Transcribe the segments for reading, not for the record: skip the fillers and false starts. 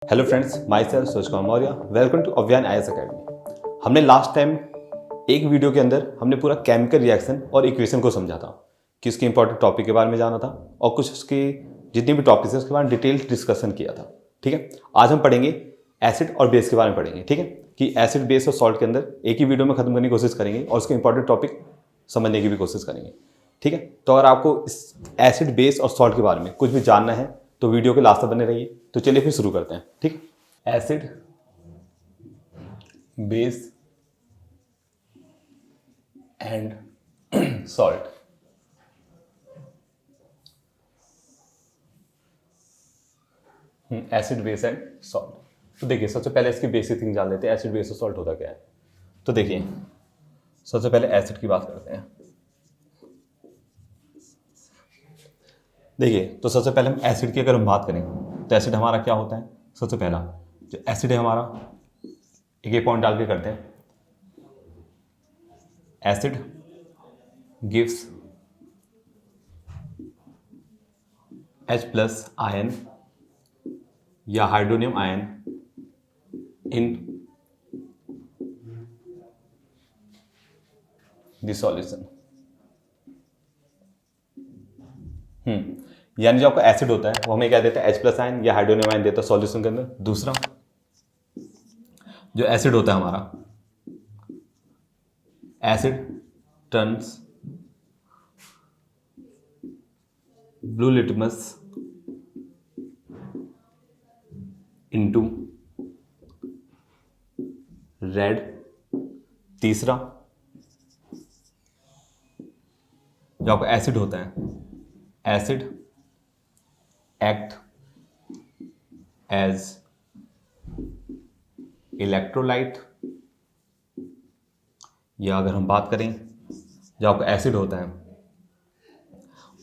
Hello friends, myself Suraj Kumar Maurya. Welcome to Avyan IAS academy. हमने last time एक video के अंदर हमने पूरा केमिकल रिएक्शन और इक्वेशन को समझा था कि उसके इंपॉर्टेंट टॉपिक के बारे में जाना था और कुछ उसके जितनी भी टॉपिक्स हैं उसके बारे में डिटेल डिस्कशन किया था। ठीक है, आज हम पढ़ेंगे एसिड और बेस के बारे में पढ़ेंगे। ठीक है, कि एसिड बेस और सॉल्ट के अंदर एक ही वीडियो में खत्म करने की कोशिश करेंगे और उसके इंपॉर्टेंट टॉपिक समझने की भी कोशिश करेंगे। ठीक है, तो अगर आपको इस एसिड बेस और सॉल्ट के बारे में कुछ भी जानना है तो वीडियो के लास्ट तक बने रहिए। तो चलिए फिर शुरू करते हैं। ठीक, acid base and salt. Acid base and salt. तो देखिए, सबसे पहले इसकी बेसिक थिंग जान लेते हैं, एसिड बेस और सॉल्ट होता क्या है। तो देखिए, सबसे पहले एसिड की बात करते हैं। देखिए, तो सबसे पहले हम एसिड की अगर हम बात करें तो एसिड हमारा क्या होता है। सबसे पहला जो एसिड है हमारा, एक पॉइंट डाल के करते हैं। एसिड गिव्स H+ आयन या hydronium ion in the solution. यानी जो आपका एसिड होता है वो हमें क्या देता है, H+ आयन या हाइड्रोनियम आयन देता है सॉल्यूशन के अंदर। दूसरा जो एसिड होता है हमारा, asset turns blue litmus into red. तीसरा जो आपका एसिड होता है, एसिड एक्ट एज इलेक्ट्रोलाइट, या अगर हम बात करें जो आपका एसिड होता है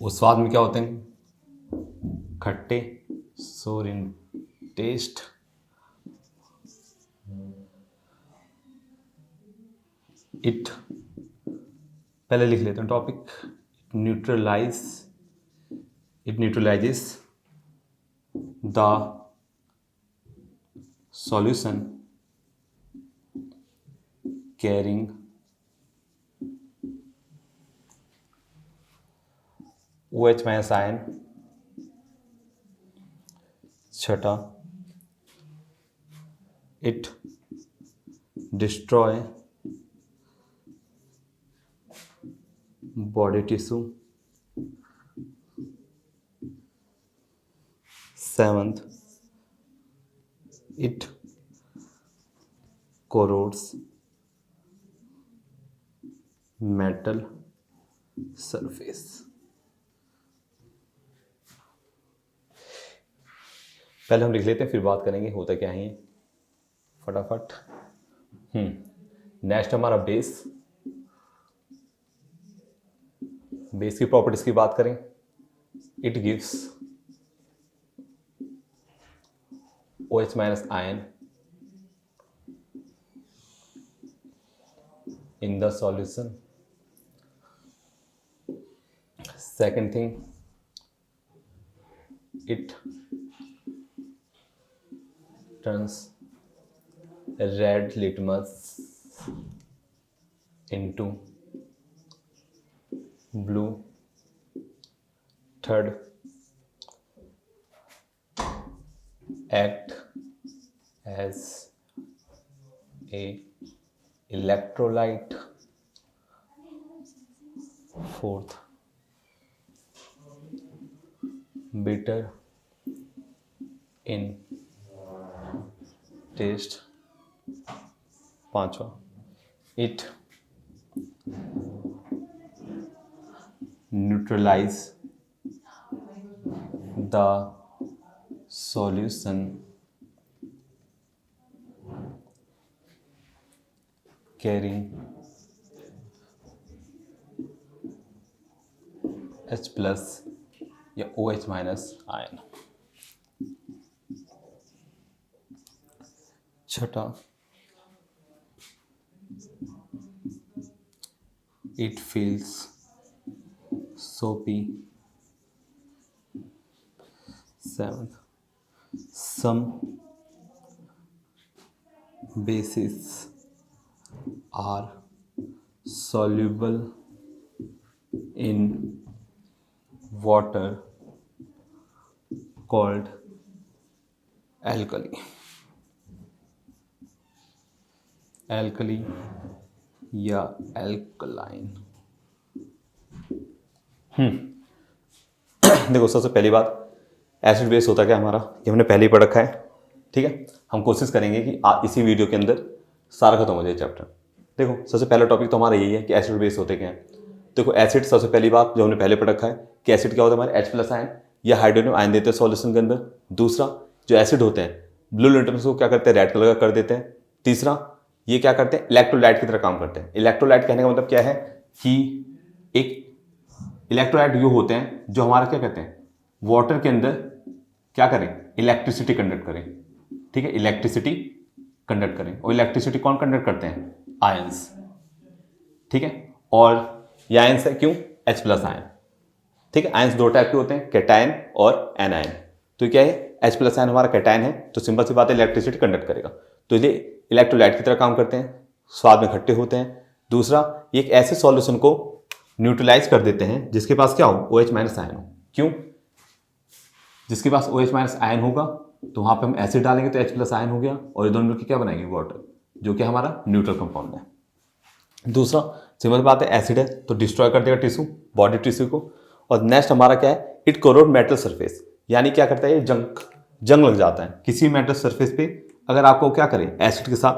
वो स्वाद में क्या होते हैं, खट्टे, सोर इन टेस्ट। इट, पहले लिख लेते हैं topic, it neutralizes the solution carrying OH- ion. छठा, it destroy body tissue. Seventh, it corrodes metal surface। पहले हम लिख लेते हैं फिर बात करेंगे होता क्या है ये फटाफट। नेक्स्ट हमारा बेस। बेस की प्रॉपर्टीज की बात करें, it gives OH- ion in the solution। Second thing, it turns red litmus into blue। Third, act as a electrolyte। Fourth, bitter in taste। पांचवा, it neutralize the solution carrying H+ या OH- ion. छठा, it feels soapy। Seventh, some bases are soluble in water called alkali या alkaline। देखो सबसे पहली बात, acid base होता क्या हमारा, ये हमने पहले ही पढ़ रखा है। ठीक है, हम कोशिश करेंगे कि इसी वीडियो के अंदर सारा खत्म हो जाए चैप्टर। देखो सबसे पहला टॉपिक तो हमारा यही है कि एसिड बेस होते क्या हैं। देखो एसिड, सबसे पहली बात जो हमने पहले पढ़ रखा है कि एसिड क्या होता है हमारे H+ आयन या हाइड्रोजन आयन देते हैं सॉल्यूशन के अंदर। दूसरा, जो एसिड होते हैं ब्लू लिटमस को क्या करते हैं, रेड कलर का कर देते हैं। तीसरा, ये क्या करते हैं, इलेक्ट्रोलाइट की तरह काम करते हैं। इलेक्ट्रोलाइट कहने का मतलब क्या है कि एक इलेक्ट्रोलाइट जो होते हैं जो हमारा क्या कहते हैं, वाटर के अंदर क्या करें, इलेक्ट्रिसिटी कंडक्ट करें। ठीक है, इलेक्ट्रिसिटी कंडक्ट करें। और इलेक्ट्रिसिटी कौन कंडक्ट करते हैं, आयंस। ठीक है, और ये आयंस है क्यों, H+ आयन। ठीक है, आयंस दो टाइप के होते हैं, कैटायन और एनायन। तो ये क्या है, H+ आयन हमारा कैटायन है, तो सिंपल सी बात है इलेक्ट्रिसिटी कंडक्ट करेगा, तो ये इलेक्ट्रोलाइट की तरह काम करते हैं, स्वाद में खट्टे होते हैं। दूसरा, ये एक ऐसे सॉल्यूशन को न्यूट्रलाइज कर देते हैं जिसके पास क्या हो, OH- आयन हो। क्यों, जिसके पास OH- आयन होगा तो वहां पे हम एसिड डालेंगे तो H+ आयन हो गया, और ये दोनों मिलकर क्या बनाएंगे, वाटर, जो कि हमारा न्यूट्रल कंपाउंड है। दूसरा, सिंपल बात है, एसिड है तो डिस्ट्रॉय कर देगा टिश्यू, बॉडी टिश्यू को। और नेक्स्ट हमारा क्या है, इट कोरोड मेटल सरफेस, यानी क्या करता है, ये जंग लग जाता है किसी मेटल सरफेस पे अगर आपको क्या करें, एसिड के साथ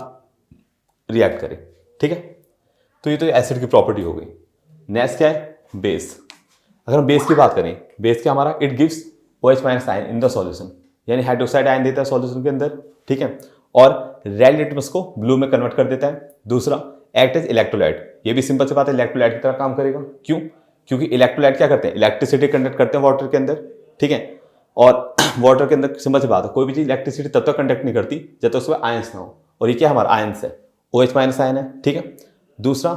रिएक्ट करे। ठीक है, तो ये तो एसिड की प्रॉपर्टी हो गई। नेक्स्ट क्या है, बेस। अगर हम बेस की बात करें, बेस क्या हमारा, it gives OH- ion in the solution, यानी हाइड्रोक्साइड आयन देता है सॉल्यूशन के अंदर। ठीक है, और रेड लिटमस को ब्लू में कन्वर्ट कर देता है। दूसरा, एक्ट एज इलेक्ट्रोलाइट, ये भी सिंपल सी बात है, इलेक्ट्रोलाइट की तरह काम करेगा। क्यों, क्योंकि इलेक्ट्रोलाइट क्या करते हैं, इलेक्ट्रिसिटी कंडक्ट करते हैं वाटर के अंदर। ठीक है, और वाटर के अंदर सिंपल सी बात है, कोई भी चीज इलेक्ट्रिसिटी तब तक कंडक्ट नहीं करती जब तक उसमें आयंस ना हो, और ये क्या हमारा आयंस है, OH- आयन है। ठीक है, दूसरा,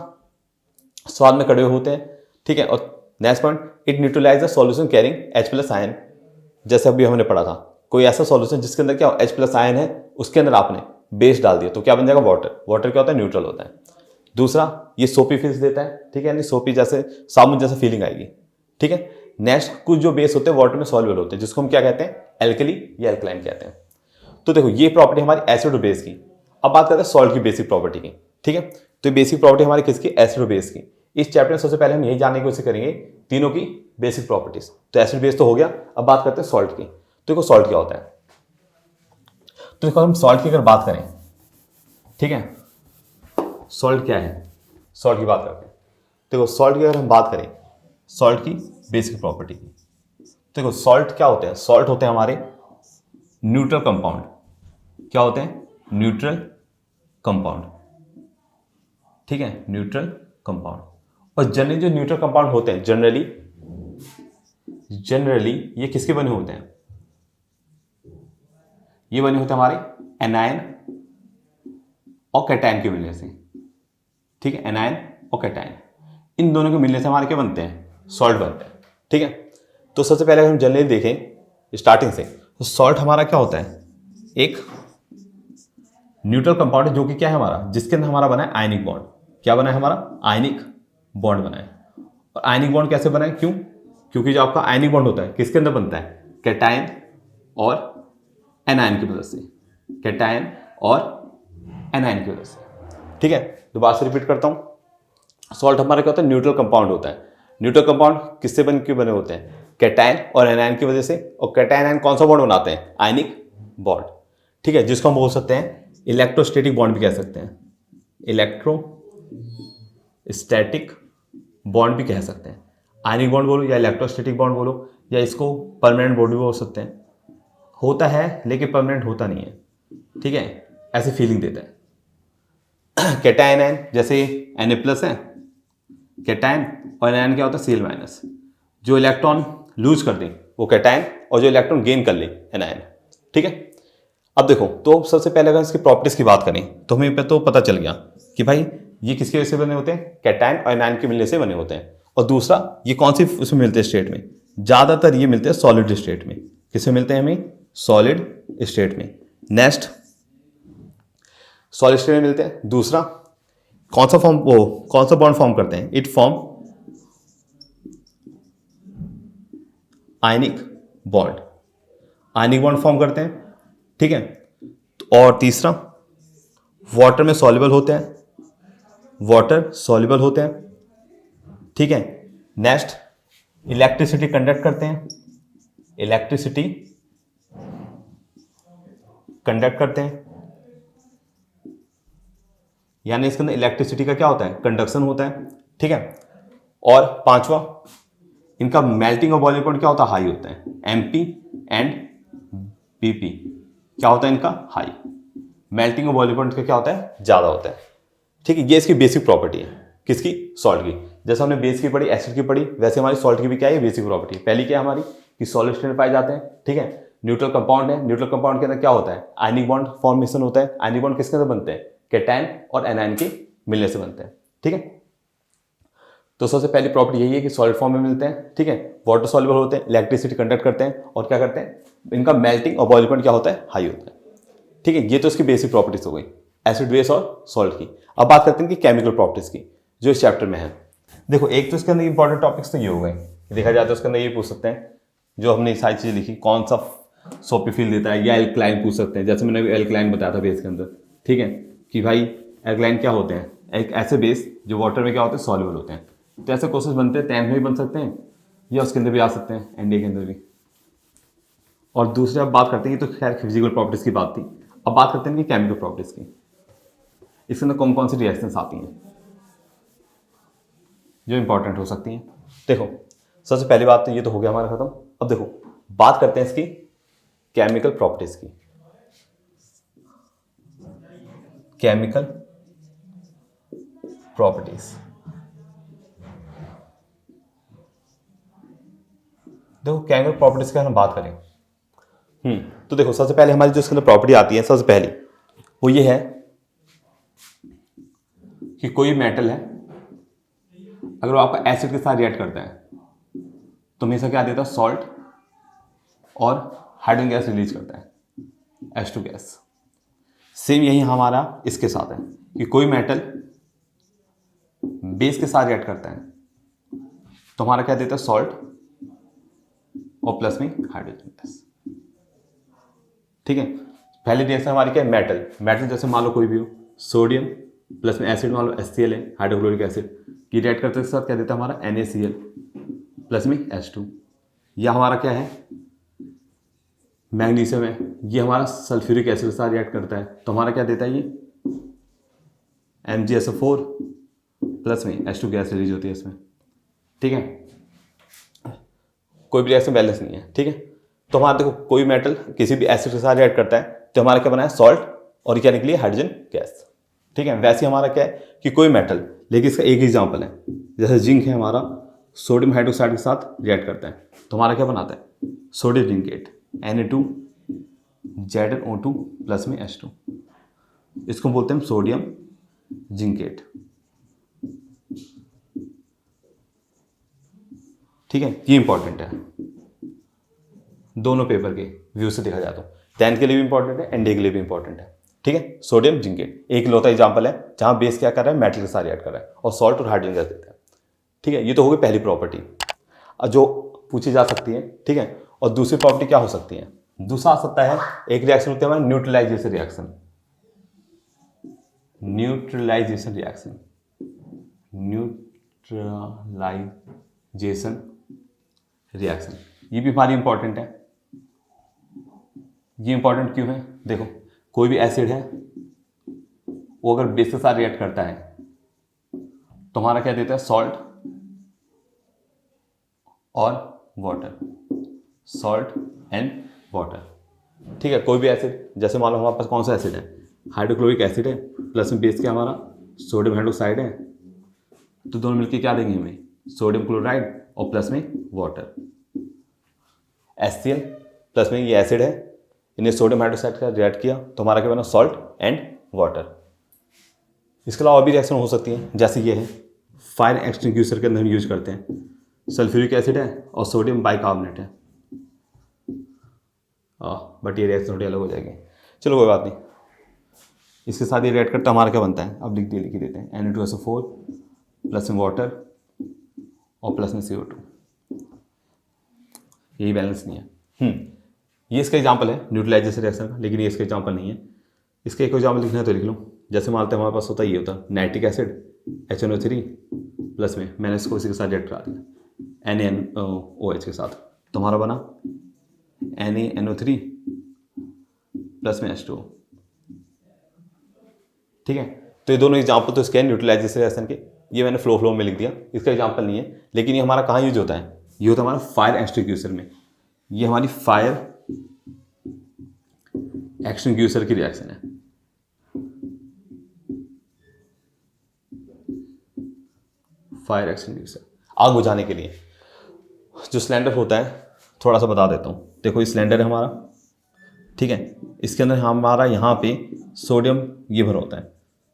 स्वाद में कड़वे होते हैं। ठीक है, और next point, it neutralise the solution carrying H+ ion. जैसे अभी हमने पढ़ा था, कोई ऐसा सॉल्यूशन जिसके अंदर क्या हो, H+ आयन है, उसके अंदर आपने बेस डाल दिया तो क्या बन जाएगा, वाटर। वाटर क्या होता है, न्यूट्रल होता है। दूसरा, ये सोपी फील्स देता है। ठीक है, यानी सोपी जैसे साबुन जैसा फीलिंग आएगी। ठीक है, नेक्स्ट, कुछ जो बेस होते हैं वाटर में सॉल्युबल होते हैं, जिसको हम क्या कहते हैं, एल्कली या एल्कलाइन कहते हैं। तो देखो ये प्रॉपर्टी हमारी एसिड और बेस की। अब बात करते हैं सॉल्ट की बेसिक प्रॉपर्टी की। ठीक है, तो ये बेसिक प्रॉपर्टी हमारी किसकी, एसिड और बेस की। इस चैप्टर में सबसे पहले हम यही जानने की कोशिश करेंगे तीनों की बेसिक प्रॉपर्टीज। तो एसिड बेस तो हो गया, अब बात करते हैं सॉल्ट की। तो देखो सॉल्ट क्या होता है, तो देखो हम सॉल्ट की अगर बात करें, ठीक है, सॉल्ट क्या है, सॉल्ट की बात करते हैं। देखो सॉल्ट की अगर हम बात करें, सॉल्ट की बेसिक प्रॉपर्टी की, देखो सॉल्ट क्या होते हैं, सॉल्ट होते हैं हमारे न्यूट्रल कंपाउंड। क्या होते हैं, न्यूट्रल कंपाउंड। ठीक है, न्यूट्रल कंपाउंड। और जनरली जो न्यूट्रल कंपाउंड होते हैं, जनरली ये किसके बने होते हैं, ये बने होते हैं हमारे एनायन और कैटायन के मिलने से। ठीक है, एनायन और कैटायन, इन दोनों के मिलने से हमारे क्या बनते हैं, सॉल्ट बनते हैं। ठीक है, तो सबसे पहले अगर हम जनरली देखें स्टार्टिंग से, तो सॉल्ट हमारा क्या होता है, एक न्यूट्रल कंपाउंड है जो कि क्या है हमारा, जिसके अंदर हमारा बना है आयनिक बॉन्ड। क्या बना है हमारा, आयनिक बॉन्ड बना है। और आयनिक बॉन्ड कैसे बना है, क्यों, क्योंकि जो आपका आयनिक बॉन्ड होता है किसके अंदर बनता है, कैटायन और एनायन की वजह से, कैटायन और एनायन की वजह से। ठीक है, दोबारा से रिपीट करता हूं, सॉल्ट हमारा क्या होता है, न्यूट्रल कंपाउंड होता है। न्यूट्रल कंपाउंड किससे बन के बने होते हैं, कैटायन और एनायन की वजह से। और कैटायन एनायन कौन सा बॉन्ड बनाते हैं, आयनिक बॉन्ड। ठीक है, जिसको हम बोल सकते हैं इलेक्ट्रोस्टैटिक बॉन्ड भी कह सकते हैं, इलेक्ट्रोस्टैटिक बॉन्ड भी कह सकते हैं। आयनिक बॉन्ड बोलो या इलेक्ट्रोस्टैटिक बॉन्ड बोलो, या इसको परमानेंट बॉन्ड भी बोल सकते हैं। होता है लेकिन परमानेंट होता नहीं है। ठीक है, ऐसी फीलिंग देता है। कैटायन आयन जैसे Na+ है कैटायन, और एनायन क्या होता है, Cl-। जो इलेक्ट्रॉन लूज कर दे वो कैटायन, और जो इलेक्ट्रॉन गेन कर ले एनायन। ठीक है, अब देखो, तो सबसे पहले अगर इसकी प्रॉपर्टीज की बात करें तो हमें पे तो पता चल गया कि भाई ये किसकी वजह से बने होते हैं, कैटायन और एनायन के मिलने से बने होते हैं। और दूसरा, ये कौन सी उसमें मिलते हैं स्टेट में, ज़्यादातर ये मिलते हैं सॉलिड स्टेट में। किसमें मिलते हैं हमें, सॉलिड स्टेट में। नेक्स्ट, सॉलिड स्टेट में मिलते हैं। दूसरा कौन सा बॉन्ड फॉर्म करते हैं? It form ionic bond form करते हैं, ठीक है। और तीसरा वाटर में सॉल्युबल होते हैं, ठीक है। नेक्स्ट इलेक्ट्रिसिटी कंडक्ट करते हैं, यानी इसके अंदर इलेक्ट्रिसिटी का क्या होता है? कंडक्शन होता है, ठीक है। और पांचवा इनका मेल्टिंग और बॉइलिंग पॉइंट क्या होता है? हाई होता है। एमपी एंड बीपी क्या होता है इनका? हाई। मेल्टिंग और बॉइलिंग पॉइंट का क्या होता है? ज्यादा होता है, ठीक है। ये इसकी बेसिक प्रॉपर्टी है, किसकी? सॉल्ट की। जैसे हमने बेस की पढ़ी, एसिड की पढ़ी, वैसे हमारी सॉल्ट की भी क्या है? Basic property. पहली क्या है हमारी कि सॉलिड स्टेट में पाए जाते हैं, ठीक है। न्यूट्रल कंपाउंड है, न्यूट्रल कंपाउंड के अंदर क्या होता है? आयनिक बॉन्ड फॉर्मेशन होता है। आयनिक बॉन्ड किसके अंदर बनते हैं? कैटायन और एनायन के मिलने से बनते हैं, ठीक है। तो सबसे पहली प्रॉपर्टी यही है कि सॉलिड फॉर्म में मिलते हैं, ठीक है। वाटर सॉल्युबल होते हैं, इलेक्ट्रिसिटी कंडक्ट करते हैं, और क्या करते हैं? इनका मेल्टिंग और बॉइलिंग पॉइंट क्या होता है? हाई होता है, ठीक है। ये तो इसकी बेसिक प्रॉपर्टीज हो गई एसिड, बेस और सॉल्ट की। अब बात करते हैं कि केमिकल प्रॉपर्टीज की, जो इस चैप्टर में है। देखो, एक तो इसके अंदर इंपॉर्टेंट टॉपिक्स तो ये हो गए, देखा जाए तो इसके अंदर ये पूछ सकते हैं, जो हमने सारी चीजें लिखी, कौन सा सोपीफिल देता है, या एल्कलाइन पूछ सकते हैं। जैसे मैंने एल्कलाइन बताया था बेस के अंदर, ठीक है, कि भाई एल्कलाइन क्या होते हैं? एक ऐसे बेस जो वाटर में क्या होते हैं? सॉल्युबल होते हैं। तो ऐसे क्वेश्चन बनते हैं, 10th में भी बन सकते हैं, या उसके अंदर भी आ सकते हैं, एनडीए के अंदर भी। और दूसरी अब बात करते हैं, तो खैर फिजिकल प्रॉपर्टीज की बात थी। अब बात करते हैं कि केमिकल प्रॉपर्टीज की। इसके अंदर कौन कौन सी रिएक्शंस आती हैं जो इंपॉर्टेंट हो सकती हैं? देखो, सबसे पहली बात तो ये तो हो गया हमारा खत्म। अब देखो, बात करते हैं इसकी केमिकल प्रॉपर्टीज की। केमिकल प्रॉपर्टीज, देखो केमिकल प्रॉपर्टीज की हम बात करें, तो देखो सबसे पहले हमारी जो इसके अंदर प्रॉपर्टी आती है, सबसे पहली वो ये है कि कोई मेटल है, अगर वो आपका एसिड के साथ रिएक्ट करता है तो हमेशा क्या देता है? सॉल्ट और हाइड्रोजन गैस रिलीज करता है, H2 गैस। सेम यही हमारा इसके साथ है कि कोई मेटल बेस के साथ रिएक्ट करता है तो हमारा क्या देता है? सॉल्ट और प्लस में हाइड्रोजन गैस, ठीक है। पहली रिएक्शन हमारी क्या है? मेटल जैसे मान लो कोई भी हो, सोडियम प्लस में एसिड, मान लो HCl है, हाइड्रोक्लोरिक एसिड, की रिएक्ट करते के साथ क्या देता है? हमारा NaCl प्लस में H2। यह हमारा क्या है? मैग्नीशियम है, ये हमारा सल्फ्यूरिक एसिड के साथ रिएक्ट करता है तो हमारा क्या देता है? ये MgSO4 प्लस में H2 गैस रिलीज होती है इसमें, ठीक है। कोई भी रिएक्शन बैलेंस नहीं है, ठीक है। तो हमारा देखो, कोई मेटल किसी भी एसिड के साथ रिएक्ट करता है तो हमारा क्या बना है? सॉल्ट, और क्या निकली? हाइड्रोजन गैस, ठीक है। वैसे हमारा क्या है कि कोई मेटल, लेकिन इसका एक एग्जांपल है, जैसे जिंक है हमारा, सोडियम हाइड्रोक्साइड के साथ रिएक्ट करता है तो हमारा क्या बनाता है? सोडियम जिंकेट, Na2ZnO2 प्लस में H2, इसको बोलते हैं सोडियम जिंकेट, ठीक है। ये इंपॉर्टेंट है, दोनों पेपर के व्यू से देखा जाए तो 10th के लिए भी इंपॉर्टेंट है, एनडीए के लिए भी इंपॉर्टेंट है, ठीक है। सोडियम जिंकेट एक लौता एग्जाम्पल है जहां बेस क्या कर रहा है? मेटल के साथ रिएक्ट कर रहा है और सॉल्ट और हाइड्रोजन गैस देता है, ठीक है। ये तो हो गई पहली प्रॉपर्टी जो पूछी जा सकती है, ठीक है। और दूसरी प्रॉपर्टी क्या हो सकती है? दूसरा आ सकता है, एक रिएक्शन होती है हमारा न्यूट्रलाइजेशन रिएक्शन, ये भी हमारी इंपॉर्टेंट है। ये इंपॉर्टेंट क्यों है? देखो, कोई भी एसिड है, वो अगर बेस के साथ रिएक्ट करता है तो हमारा क्या देता है? सॉल्ट और वाटर, सॉल्ट एंड वाटर, ठीक है। कोई भी एसिड, जैसे मान लो हमारे पास कौन सा एसिड है? हाइड्रोक्लोरिक एसिड है, प्लस में बेस क्या हमारा? सोडियम हाइड्रोक्साइड है, तो दोनों मिलकर क्या देंगे हमें? सोडियम क्लोराइड और प्लस में वाटर। HCl प्लस में ये एसिड है, इन्हें सोडियम हाइड्रोक्साइड का रिएक्ट किया तो हमारा क्या बना? Salt and water. इसके अलावा और भी रिएक्शन हो सकती है, जैसे ये है फायर एक्सटिंग्विशर के अंदर हम यूज करते हैं, सल्फ्यूरिक एसिड है और सोडियम बाइकार्बोनेट है, बट ये रिएक्शन थोड़ी अलग हो जाएगी, चलो कोई बात नहीं। इसके साथ ये रिएक्ट करता हमारा क्या बनता है, अब लिख ही देते हैं Na2SO4 प्लस में वाटर और प्लस में CO2। यही बैलेंस नहीं है। ये इसका एग्जाम्पल है न्यूट्रलाइजेशन रिएक्शन का, लेकिन ये इसका एग्जाम्पल नहीं है। इसका एक एग्जाम्पल लिखना है तो लिख लो। जैसे मानते हैं हमारे पास होता ये होता नाइट्रिक एसिड HNO3 प्लस में मैंने इसको इसी के साथ रिएक्ट करा दिया NaNOH के साथ, तो हमारा बना NaNO3 प्लस में H2O। ठीक है, तो ये दोनों एग्जाम्पल तो इसके हैं न्यूट्रलाइजेशन रिएक्शन के, ये मैंने फ्लो में लिख दिया, इसका एग्जाम्पल नहीं है। लेकिन ये हमारा कहाँ यूज होता है, ये होता है हमारा फायर एक्सटिंग्विशर में। ये हमारी फायर एक्सटिंग्विशर की रिएक्शन है। फायर एक्सटिंग्विशर आग बुझाने के लिए जो सिलेंडर होता है, थोड़ा सा बता देता हूँ। देखो ये सिलेंडर है हमारा, ठीक है, इसके अंदर हमारा यहाँ पे सोडियम ये भरा होता है,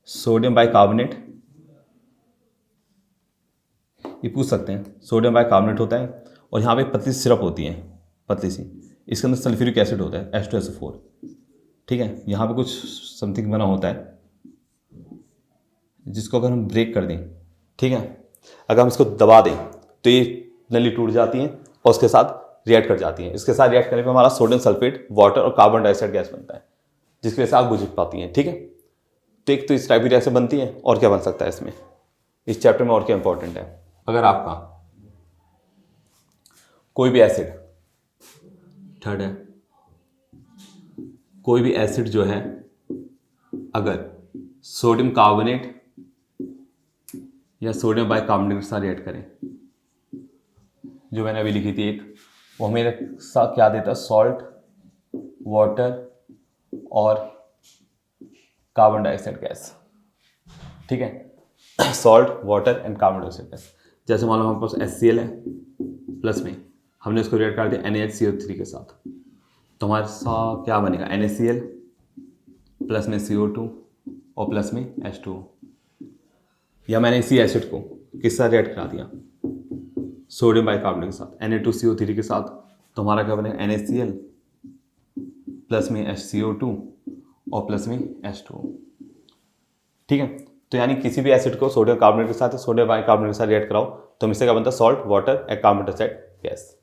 सोडियम बाइकार्बोनेट, ये पूछ सकते हैं, सोडियम बाइकार्बोनेट होता है। और यहाँ पे पतली सी सिरप होती है, पतली सी, इसके अंदर सल्फ्यूरिक एसिड होता है H2SO4। ठीक है, यहाँ पे कुछ समथिंग बना होता है जिसको अगर हम ब्रेक कर दें, ठीक है, अगर हम इसको दबा दें तो ये नली टूट जाती है और उसके साथ रिएक्ट कर जाती है। इसके साथ रिएक्ट करने पे हमारा सोडियम सल्फेट, वाटर और कार्बन डाइऑक्साइड गैस बनता है, जिसकी वजह से आग बुझ पाती है। ठीक है, तो एक तो इस टाइप की रिएक्शन बनती है। और क्या बन सकता है इसमें, इस चैप्टर में और क्या इंपॉर्टेंट है, अगर आपका कोई भी एसिड, थर्ड है, कोई भी एसिड जो है अगर सोडियम कार्बोनेट या सोडियम बाइकार्बोनेट के साथ रिएक्ट करें, जो मैंने अभी लिखी थी एक, वो मेरे साथ क्या देता है, सॉल्ट, वाटर और कार्बन डाइऑक्साइड गैस। ठीक है, salt, water and carbon dioxide gas. जैसे मान लो हमारे पास HCl है, प्लस में हमने इसको रिएक्ट कर दिया NaHCO3 के साथ, तो हमारे साथ क्या बनेगा, NaCl प्लस में CO2 और प्लस में H2O। या मैंने इसी एसिड को किस साथ रिएक्ट करा दिया, सोडियम बाइकार्बोनेट के साथ Na2CO3 के साथ, तो हमारा क्या बनेगा, NaCl प्लस में HCO2 और प्लस में H2O। ठीक है, तो यानी किसी भी एसिड को सोडियम कार्बोनेट के साथ, सोडियम बाइकार्बोनेट के साथ रिएक्ट कराओ तो इससे क्या बनता है, salt, water and carbon dioxide gas.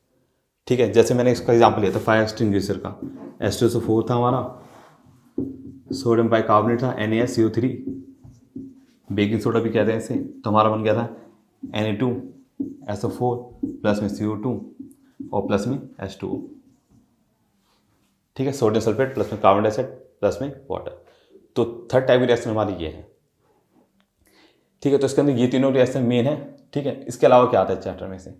ठीक है, जैसे मैंने इसका एग्जाम्पल लिया था फायर एक्सटिंग्विशर का, H2SO4 था हमारा, सोडियम बाइकार्बोनेट था NaCO3, बेकिंग सोडा भी कहते हैं इसे, तो हमारा बन गया था Na2SO4 प्लस में CO2 और प्लस में H2O। ठीक है, सोडियम सल्फेट प्लस में कार्बन डाइऑक्साइड प्लस में वाटर। तो थर्ड टाइप की रिएक्शन हमारी ये है। ठीक है, तो इसके अंदर ये तीनों रिएक्शन मेन है। ठीक है, इसके अलावा क्या आता है चैप्टर में से,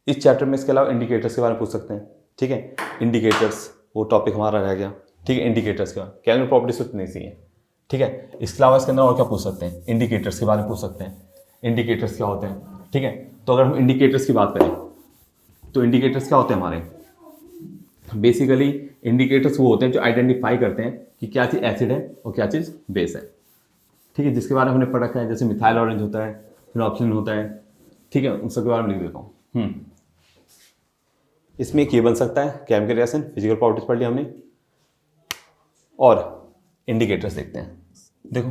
इस चैप्टर में इसके अलावा इंडिकेटर्स के बारे में पूछ सकते हैं। ठीक है, इंडिकेटर्स वो टॉपिक हमारा रह गया। ठीक है, इंडिकेटर्स के बारे केमिकल प्रॉपर्टीज उतनी सी है। ठीक है, इसके अलावा इसके अंदर और क्या पूछ सकते हैं, इंडिकेटर्स के बारे में पूछ सकते हैं, इंडिकेटर्स क्या होते हैं। ठीक है, तो अगर हम इंडिकेटर्स की बात करें तो इंडिकेटर्स क्या होते हैं हमारे, बेसिकली इंडिकेटर्स वो होते हैं जो आइडेंटिफाई करते हैं कि क्या चीज़ एसिड है और क्या चीज़ बेस है। ठीक है, जिसके बारे में हमने पढ़ रखा है, जैसे मिथाइल ऑरेंज होता है, फिनॉक्सिलिन होता है। ठीक है, उन सब के बारे में लिख देता हूँ। इसमें एक ये बन सकता है केमिकल रिएक्शन, फिजिकल प्रॉपर्टीज पढ़ लिया हमने। और इंडिकेटर्स देखते हैं। देखो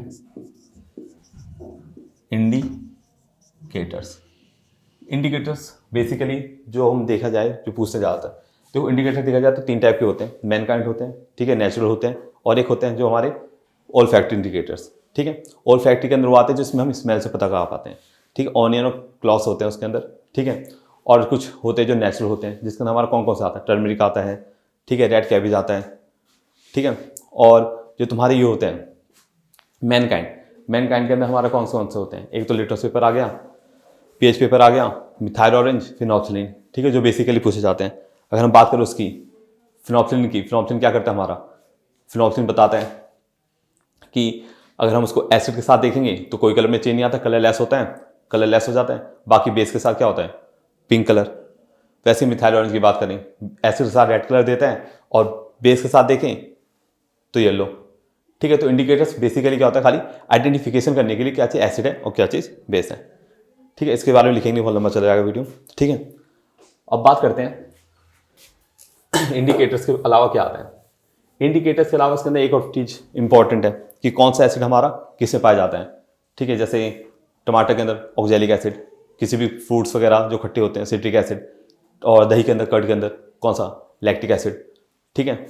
इंडिकेटर्स बेसिकली जो हम देखा जाए, जो पूछते ज़्यादातर, देखो इंडिकेटर देखा जाए तो तीन टाइप के होते हैं, मैनकाइंड होते हैं, ठीक है, नेचुरल होते हैं, और एक होते हैं जो हमारे ओल्फैक्टरी इंडिकेटर्स। ठीक है, ओल्फैक्टरी के अंदर वो आते हैं जिसमें हम स्मेल से पता लगा पाते हैं। ठीक है, ऑनियन और क्लॉस होते हैं उसके अंदर। ठीक है, और कुछ होते हैं जो नेचुरल होते हैं, जिसके अंदर हमारा कौन कौन सा आता है, टर्मरिक आता है, ठीक है, रेड कैबिज आता है। ठीक है, और जो तुम्हारे ये होते हैं मैनकाइंड के अंदर हमारा कौन से होते हैं, एक तो लिटमस पेपर आ गया, पीएच पेपर आ गया, मिथाइल ऑरेंज, फिनॉक्सिलिन। ठीक है, जो बेसिकली पूछे जाते हैं। अगर हम बात करें उसकी फिनॉक्सिलिन की, फिनॉक्सिलिन क्या करता है हमारा, फिनॉक्सिलिन बताता है कि अगर हम उसको एसिड के साथ देखेंगे तो कोई कलर में चेंज नहीं आता, कलर लेस होता है, कलर लेस हो जाता है, बाकी बेस के साथ क्या होता है, पिंक कलर। वैसे मिथाइल ऑरेंज की बात करें, एसिड के साथ रेड कलर देता है और बेस के साथ देखें तो येलो। ठीक है, तो इंडिकेटर्स बेसिकली क्या होता है, खाली आइडेंटिफिकेशन करने के लिए क्या चीज़ एसिड है और क्या चीज़ बेस है। ठीक है, इसके बारे में लिखेंगे, बहुत लंबा चला जाएगा वीडियो। ठीक है, अब बात करते हैं इंडिकेटर्स के अलावा क्या आता है। इंडिकेटर्स के अलावा इसके अंदर एक और चीज़ इंपॉर्टेंट है कि कौन सा एसिड हमारा किससे पाया जाता है। ठीक है, जैसे टमाटर के अंदर ऑक्जेलिक एसिड, किसी भी फ्रूट्स वगैरह जो खट्टे होते हैं सिट्रिक एसिड, और दही के अंदर कर्ड के अंदर कौन सा लैक्टिक एसिड। ठीक है,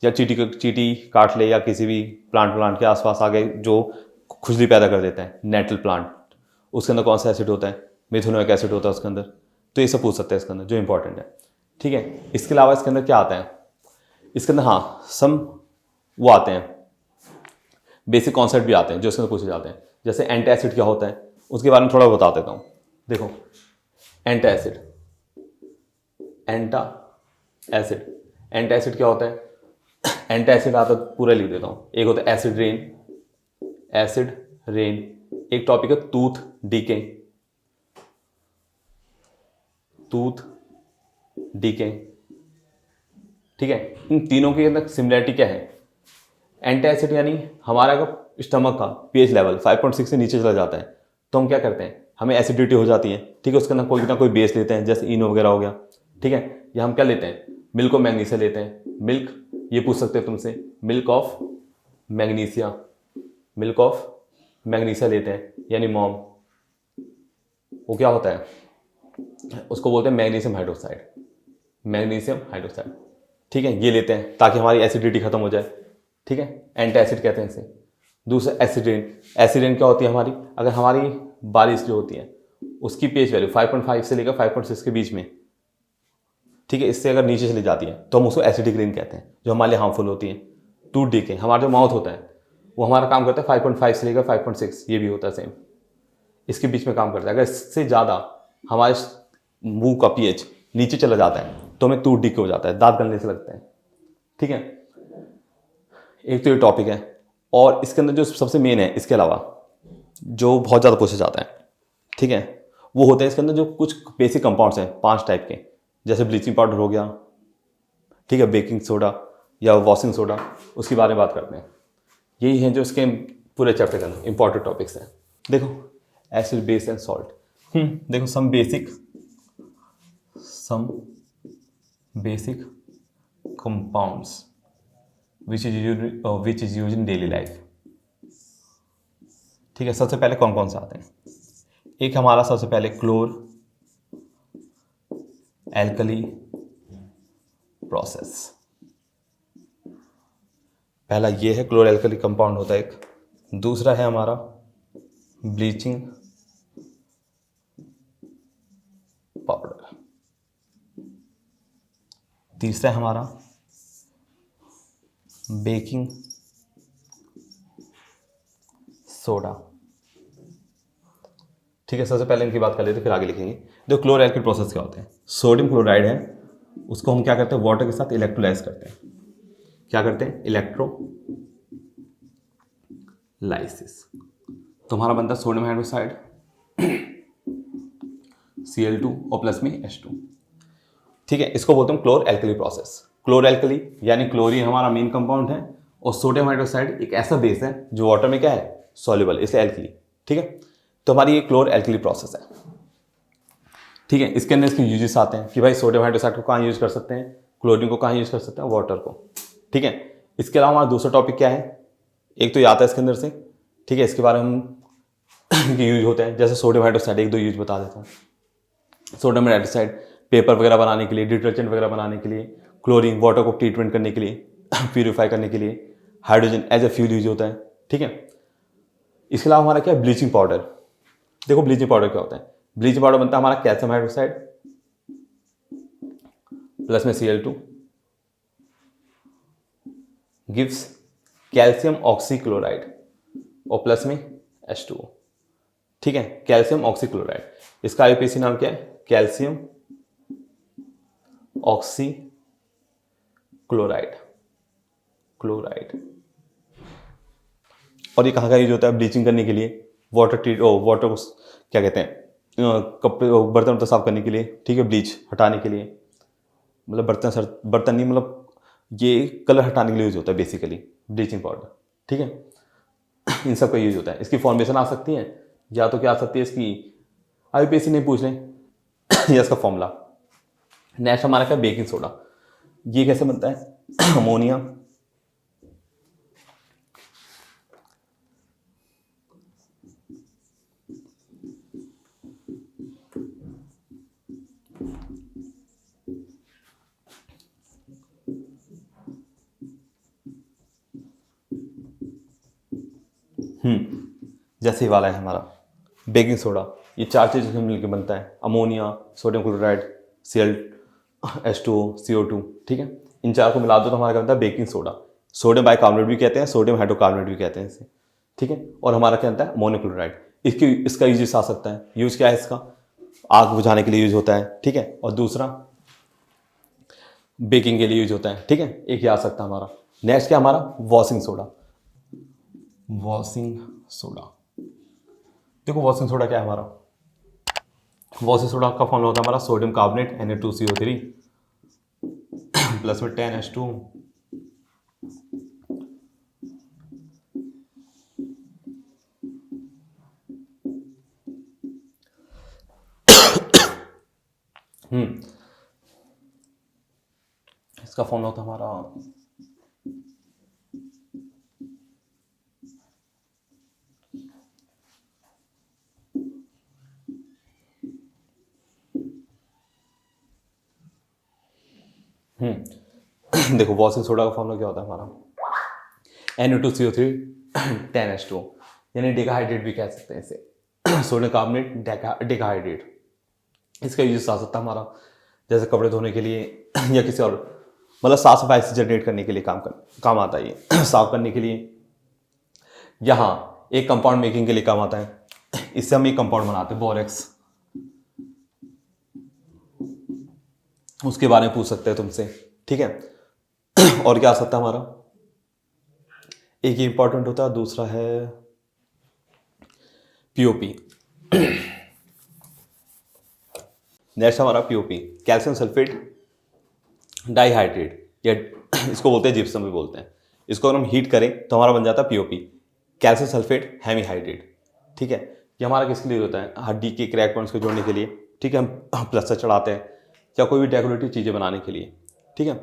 या चीटी काट ले या किसी भी प्लांट के आसपास आ गए जो खुजली पैदा कर देता है, नेटल प्लांट, उसके अंदर कौन सा एसिड होता है, मिथुनोइक एसिड होता है उसके अंदर। तो ये सब पूछ सकते हैं इसके अंदर जो इंपॉर्टेंट है। ठीक है, इसके अलावा इसके अंदर क्या आता है, इसके अंदर हाँ सम वो आते हैं बेसिक कॉन्सेप्ट भी आते हैं जो इसके अंदर पूछे जाते हैं। जैसे एंटी एसिड क्या होता है उसके बारे में थोड़ा बता देता हूँ। देखो एंटी एसिड, एंटी एसिड क्या होता है, एंटी एसिड आता है पूरा लिख देता हूँ। एक होता है एसिड रेन, एक टॉपिक है टूथ डीके। ठीक है, इन तीनों के अंदर सिमिलरिटी क्या है, एंटी एसिड यानी हमारा अगर स्टमक का पीएच लेवल 5.6 से नीचे चला जाता है तो हम क्या करते हैं, हमें एसिडिटी हो जाती है। ठीक है, उसके अंदर कोई ना कोई बेस लेते हैं, जैसे इनो वगैरह हो गया। ठीक है, या हम क्या लेते हैं, मिल्क ऑफ मैग्नीशिया लेते हैं। मिल्क, ये पूछ सकते हैं तुमसे, मिल्क ऑफ मैग्नीशिया लेते हैं, यानी मॉम। वो क्या होता है, उसको बोलते हैं मैग्नीशियम हाइड्रोक्साइड। ठीक है, ये लेते हैं ताकि हमारी एसिडिटी खत्म हो जाए। ठीक है, एंटी एसिड कहते हैं इसे। दूसरा एसिड क्या होती है हमारी, अगर हमारी बारिश जो होती है उसकी pH वैल्यू 5.5 से लेकर 5.6 के बीच में, ठीक है, इससे अगर नीचे चली जाती है तो हम उसको एसिडिक रेन कहते हैं, जो हमारे लिए हार्मफुल होती है। टूथ डीके, हमारा जो माउथ होता है वो हमारा काम करता है 5.5 से लेकर 5.6, ये भी होता है सेम, इसके बीच में काम करता है। अगर इससे ज़्यादा हमारे मुंह का pH नीचे चला जाता है तो हमें टूथ डीके हो जाता है, दांत गलने से लगते हैं। ठीक है, एक तो ये टॉपिक है। और इसके अंदर जो सबसे मेन है, इसके अलावा जो बहुत ज़्यादा पूछा जाता है, ठीक है, वो होता है इसके अंदर जो कुछ बेसिक कंपाउंड्स हैं 5 टाइप के, जैसे ब्लीचिंग पाउडर हो गया, ठीक है, बेकिंग सोडा या वॉशिंग सोडा, उसके बारे में बात करते हैं। यही है जो इसके पूरे चैप्टर के अंदर इंपॉर्टेंट टॉपिक्स हैं। देखो एसिड बेस एंड सॉल्ट, देखो some basic compounds which is used in daily life। ठीक है, सबसे पहले कौन कौन से आते हैं, एक हमारा सबसे पहले क्लोर एल्कली प्रोसेस। पहला ये है, क्लोर एल्कली कंपाउंड होता है एक। दूसरा है हमारा ब्लीचिंग पाउडर। तीसरा है हमारा बेकिंग सोडा। ठीक है, सबसे पहले इनकी बात कर लेते हैं फिर आगे लिखेंगे। जो क्लोर एल्कली प्रोसेस क्या होते हैं, सोडियम क्लोराइड है उसको हम क्या करते हैं, वाटर के साथ इलेक्ट्रोलाइज करते हैं। क्या करते हैं, इलेक्ट्रोलाइसिस। तुम्हारा बनता है सोडियम हाइड्रोक्साइड Cl2 और प्लस में H2। ठीक है, इसको बोलते हैं क्लोर एल्कली प्रोसेस। क्लोर एल्कली यानी क्लोरीन हमारा मेन कंपाउंड है और सोडियम हाइड्रोक्साइड एक ऐसा बेस है जो वाटर में क्या है, सॉल्युबल, इसलिए एल्कली। ठीक है, तो हमारी ये क्लोर एल्कली प्रोसेस है। ठीक है, इसके अंदर इसके यूजेस आते हैं कि भाई सोडियम हाइड्रोक्साइड को कहाँ यूज कर सकते हैं, क्लोरीन को कहाँ यूज कर सकते हैं, वाटर को। ठीक है, इसके अलावा हमारा दूसरा टॉपिक क्या है, एक तो ये आता है इसके अंदर से। ठीक है, इसके बारे में हम यूज होते हैं, जैसे सोडियम हाइड्रोक्साइड, एक दो यूज बता देता हूँ। सोडियम हाइड्रोक्साइड पेपर वगैरह बनाने के लिए, डिटर्जेंट वगैरह बनाने के लिए, क्लोरीन वाटर को ट्रीटमेंट करने के लिए, प्यूरिफाई करने के लिए, hydrogen as a fuel use होता है। ठीक है, इसके अलावा हमारा क्या है, ब्लीचिंग पाउडर। देखो ब्लीचिंग पाउडर क्या होता है, ब्लीचिंग पाउडर बनता है हमारा कैल्शियम हाइड्रोक्साइड प्लस में Cl2 गिव्स कैल्शियम ऑक्सीक्लोराइड और प्लस में H2O। ठीक है, कैल्शियम ऑक्सीक्लोराइड, इसका IUPAC नाम क्या है, कैल्शियम ऑक्सीक्लोराइड। और ये कहाँ का यूज होता है, ब्लीचिंग करने के लिए, वाटर को क्या कहते हैं, कपड़े बर्तन साफ करने के लिए। ठीक है, ब्लीच हटाने के लिए, मतलब बर्तन नहीं, मतलब ये कलर हटाने के लिए यूज होता है बेसिकली ब्लीचिंग पाउडर। ठीक है, इन सब का यूज होता है। इसकी फॉर्मेशन आ सकती है, या तो क्या आ सकती है, इसकी IUPAC नहीं पूछ लें या इसका फॉर्मूला। नेक्स्ट हमारा क्या, बेकिंग सोडा। ये कैसे बनता है, अमोनिया जैसे ही वाला है हमारा बेकिंग सोडा, ये 4 चीज़ों से मिलकर बनता है, ammonia, sodium chloride, Cl CO2, ठीक है। इन 4 को मिला दो तो हमारा क्या बनता है बेकिंग सोडा। सोडियम बाइकार्बोनेट भी कहते हैं, सोडियम हाइड्रोकार्बोनेट भी कहते हैं इसे, ठीक है। और हमारा क्या बनता है अमोनियम क्लोराइड। इसका यूज आ सकता है, यूज क्या है इसका, आग बुझाने के लिए यूज होता है, ठीक है। और दूसरा बेकिंग के लिए यूज होता है, ठीक है। एक ये आ सकता है हमारा। नेक्स्ट क्या हमारा वॉशिंग सोडा। वॉशिंग सोडा, देखो वॉशिंग सोडा क्या है हमारा, वॉशिंग सोडा का फॉर्मूला होता है हमारा सोडियम कार्बोनेट Na2CO3 प्लस में 10H2 इसका फॉर्मूला होता है हमारा देखो वॉशिंग सोडा का फॉर्मूला क्या होता है हमारा Na2CO3 10H2, यानी डिकाहाइड्रेट भी कह सकते हैं इसे सोडियम कार्बोनेट डिकाहाइड्रेट। इसका यूज आ सकता है हमारा जैसे कपड़े धोने के लिए या किसी और मतलब साफ सफाई से जनरेट करने के लिए काम आता है ये साफ करने के लिए। यहाँ एक कंपाउंड मेकिंग के लिए काम आता है, इससे हम एक कंपाउंड बनाते हैं बोरेक्स, उसके बारे में पूछ सकते हैं तुमसे, ठीक है। और क्या आ सकता है हमारा, एक ही इंपॉर्टेंट होता है, दूसरा है पीओपी। नेक्स्ट हमारा पीओपी कैल्शियम सल्फेट डाइहाइड्रेट, या इसको बोलते हैं जिप्सम भी बोलते हैं। इसको अगर हम हीट करें तो हमारा बन जाता है पीओपी कैल्शियम सल्फेट हेमीहाइड्रेट, ठीक है। ये हमारा किसके लिए होता है, हड्डी के क्रैक पॉइंट्स को जोड़ने के लिए, ठीक है। हम प्लास्टर चढ़ाते हैं या कोई भी डेकोरेटिव चीज़ें बनाने के लिए, ठीक है।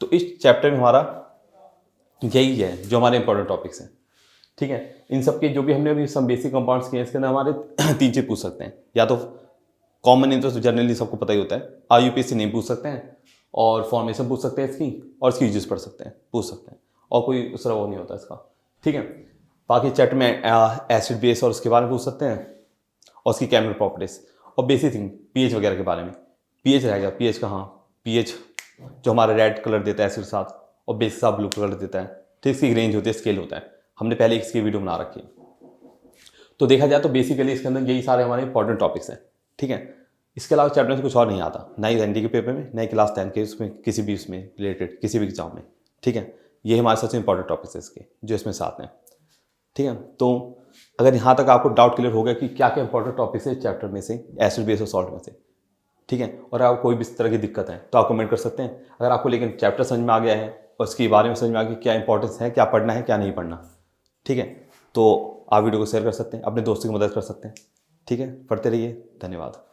तो इस चैप्टर में हमारा यही है जो हमारे इंपॉर्टेंट टॉपिक्स हैं, ठीक है। इन सब के जो भी हमने अभी सब बेसिक कंपाउंड्स किए इसके अंदर हमारे 3 चीज़ पूछ सकते हैं, या तो कॉमन नेम तो जनरली सबको पता ही होता है, IUPAC नेम पूछ सकते हैं, और फॉर्मेशन पूछ सकते हैं इसकी, और इसकी यूजेस पढ़ सकते हैं, पूछ सकते हैं, और कोई दूसरा वो नहीं होता इसका, ठीक है। बाकी चैप्टर में एसिड बेस और उसके बारे में पूछ सकते हैं, और उसकी केमिकल प्रॉपर्टीज, और बेसिक थिंग pH वगैरह के बारे में। pH रहेगा, pH कहाँ, pH जो हमारा रेड कलर देता है एसिड के साथ, और बेस के साथ ब्लू कलर देता है, ठीक। इसकी रेंज होती है, स्केल होता है, हमने पहले इसकी वीडियो बना रखी है। तो देखा जाए तो बेसिकली इसके अंदर यही सारे हमारे इंपॉर्टेंट टॉपिक्स हैं, ठीक है। इसके अलावा चैप्टर से कुछ और नहीं आता, ना ही एनडी के पेपर में, ना ही क्लास 10 के उसमें, किसी भी उसमें रिलेटेड किसी भी एग्जाम में, ठीक है। ये हमारे सबसे इंपॉर्टेंट टॉपिक्स है इसके जो इसमें साथ हैं, ठीक है। तो अगर यहाँ तक आपको डाउट क्लियर हो गया कि क्या क्या इंपॉर्टेंट टॉपिक्स है चैप्टर में से, एसिड बेस और सॉल्ट में से, ठीक है। और आपको कोई भी इस तरह की दिक्कत है तो आप कमेंट कर सकते हैं। अगर आपको लेकिन चैप्टर समझ में आ गया है और उसके बारे में समझ में आ गया क्या इंपॉर्टेंस है, क्या पढ़ना है क्या नहीं पढ़ना, ठीक है, तो आप वीडियो को शेयर कर सकते हैं, अपने दोस्तों की मदद कर सकते हैं, ठीक है। पढ़ते रहिए, धन्यवाद।